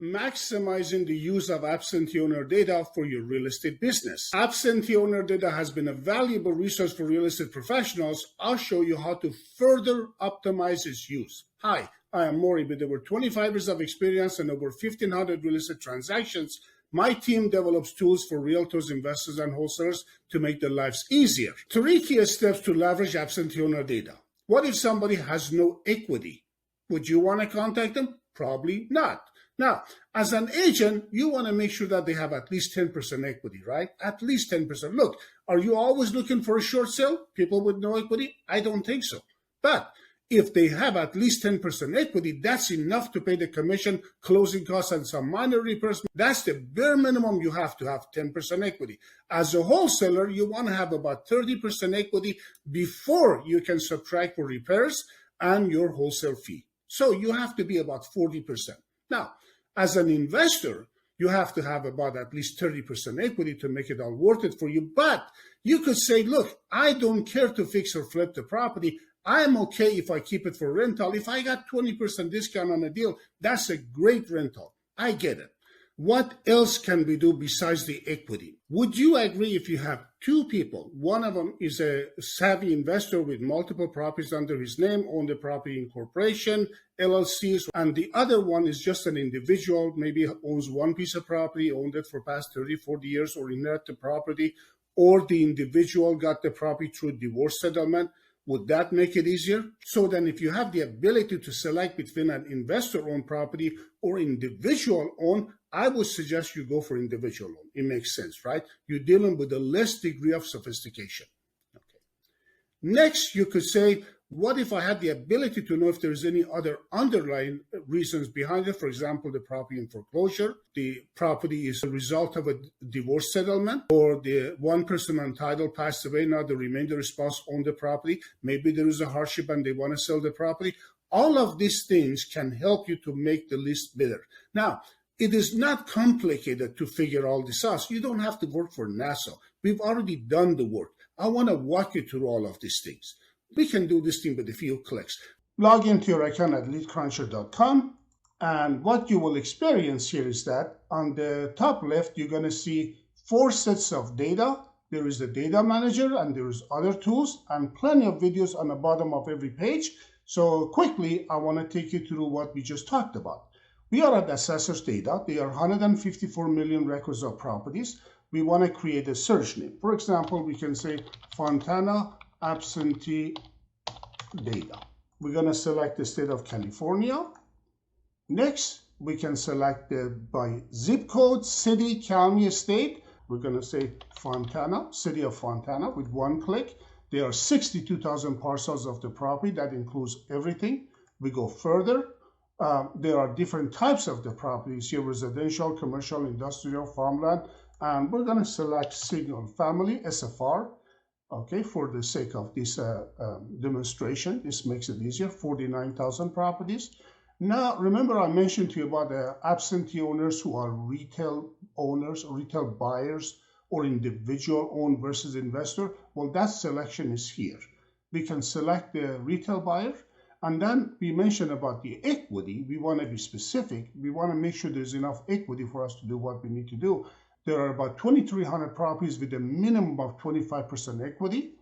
maximizing the use of absentee owner data for your real estate business. Absentee owner data has been a valuable resource for real estate professionals. I'll show you how to further optimize its use. Hi, I am Morry. With over 25 years of experience and over 1,500 real estate transactions, my team develops tools for realtors, investors, and wholesalers to make their lives easier. 3 key steps to leverage absentee owner data. What if somebody has no equity? Would you want to contact them? Probably not. Now, as an agent, you want to make sure that they have at least 10% equity, right? At least 10%. Look, are you always looking for a short sale? People with no equity? I don't think so. But if they have at least 10% equity, that's enough to pay the commission, closing costs, and some minor repairs. That's the bare minimum you have to have 10% equity. As a wholesaler, you want to have about 30% equity before you can subtract for repairs and your wholesale fee. So you have to be about 40%. Now, as an investor, you have to have about at least 30% equity to make it all worth it for you. But you could say, look, I don't care to fix or flip the property. I'm okay if I keep it for rental. If I got 20% discount on a deal, that's a great rental. I get it. What else can we do besides the equity? Would you agree if you have 2 people, one of them is a savvy investor with multiple properties under his name, own the property in corporation, LLCs, and the other one is just an individual, maybe owns one piece of property, owned it for past 30, 40 years, or inherited the property, or the individual got the property through divorce settlement? Would that make it easier? So then if you have the ability to select between an investor-owned property or individual-owned, I would suggest you go for individual-owned. It makes sense, right? You're dealing with a less degree of sophistication. Okay. Next, you could say, what if I had the ability to know if there's any other underlying reasons behind it? For example, the property in foreclosure, the property is a result of a divorce settlement, or the one person on title passed away, now the remainder spouse owned the property. Maybe there is a hardship and they want to sell the property. All of these things can help you to make the list better. Now, it is not complicated to figure all this out. You don't have to work for NASA. We've already done the work. I want to walk you through all of these things. We can do this thing with a few clicks. Log into your account at leadcruncher.com, and what you will experience here is that on the top left, you're going to see 4 sets of data. There is the data manager, and there is other tools, and plenty of videos on the bottom of every page. So quickly, I want to take you through what we just talked about. We are at assessor's data. There are 154 million records of properties. We want to create a search name. For example, we can say Fontana absentee data. We're going to select the state of California. Next, we can select by zip code, city, county, state. We're going to say Fontana, city of Fontana, with 1 click. There are 62,000 parcels of the property. That includes everything. We go further. There are different types of the properties here: residential, commercial, industrial, farmland. And we're going to select single family, SFR. Okay, for the sake of this demonstration, this makes it easier. 49,000 properties. Now, remember I mentioned to you about the absentee owners who are retail owners, retail buyers, or individual owned versus investor. Well, that selection is here. We can select the retail buyer, and then we mentioned about the equity. We want to be specific. We want to make sure there's enough equity for us to do what we need to do. There are about 2,300 properties with a minimum of 25% equity,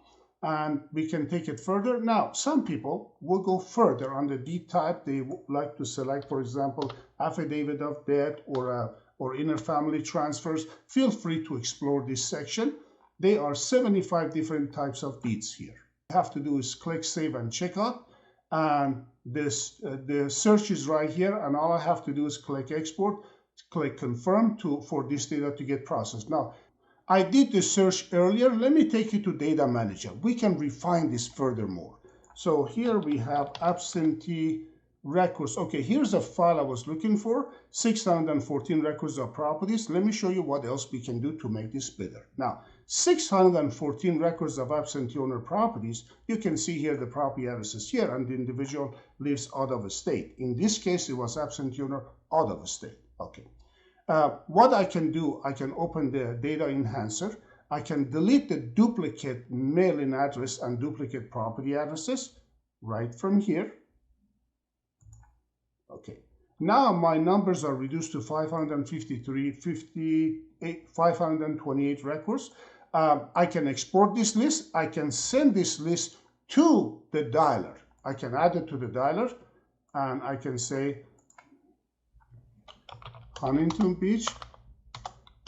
and we can take it further. Now, some people will go further on the deed type. They would like to select, for example, affidavit of debt or inner family transfers. Feel free to explore this section. There are 75 different types of deeds here. All you have to do is click Save and Checkout, and the search is right here, and all I have to do is click Export. Click Confirm for this data to get processed. Now, I did the search earlier. Let me take you to Data Manager. We can refine this furthermore. So here we have absentee records. Okay, here's a file I was looking for, 614 records of properties. Let me show you what else we can do to make this better. Now, 614 records of absentee owner properties. You can see here the property address is here, and the individual lives out of a state. In this case, it was absentee owner out of a state. Okay. What I can do, I can open the data enhancer. I can delete the duplicate mailing address and duplicate property addresses right from here. Okay. Now my numbers are reduced to 553, 58, 528 records. I can export this list. I can send this list to the dialer. I can add it to the dialer, and I can say Huntington Beach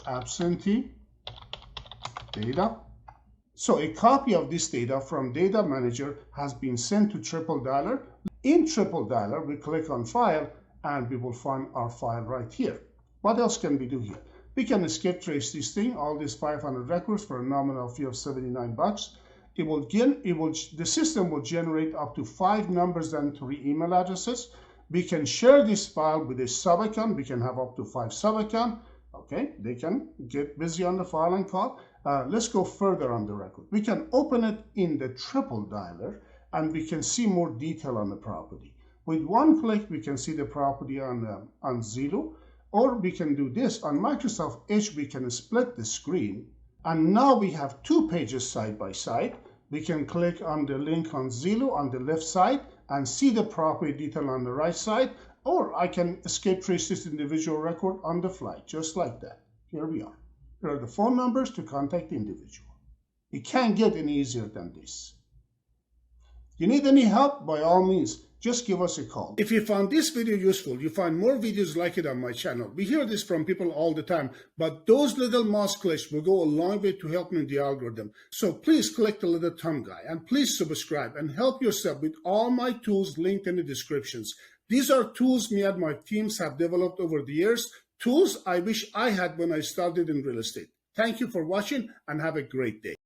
absentee data. So a copy of this data from Data Manager has been sent to Triple Dialer. In Triple Dialer, we click on File, and we will find our file right here. What else can we do here? We can escape trace this thing, all these 500 records for a nominal fee of $79. The system will generate up to 5 numbers and 3 email addresses. We can share this file with a sub-account. We can have up to 5 sub-accounts. Okay, they can get busy on the file and call. Let's go further on the record. We can open it in the Triple Dialer, and we can see more detail on the property. With one click, we can see the property on Zillow, or we can do this. On Microsoft Edge, we can split the screen, and now we have 2 pages side by side. We can click on the link on Zillow on the left side and see the property detail on the right side, or I can escape trace this individual record on the fly, just like that. Here we are. Here are the phone numbers to contact the individual. It can't get any easier than this. You need any help? By all means, just give us a call. If you found this video useful, you find more videos like it on my channel. We hear this from people all the time, but those little mouse clicks will go a long way to help me in the algorithm. So please click the little thumb guy, and please subscribe and help yourself with all my tools linked in the descriptions. These are tools me and my teams have developed over the years, tools I wish I had when I started in real estate. Thank you for watching, and have a great day.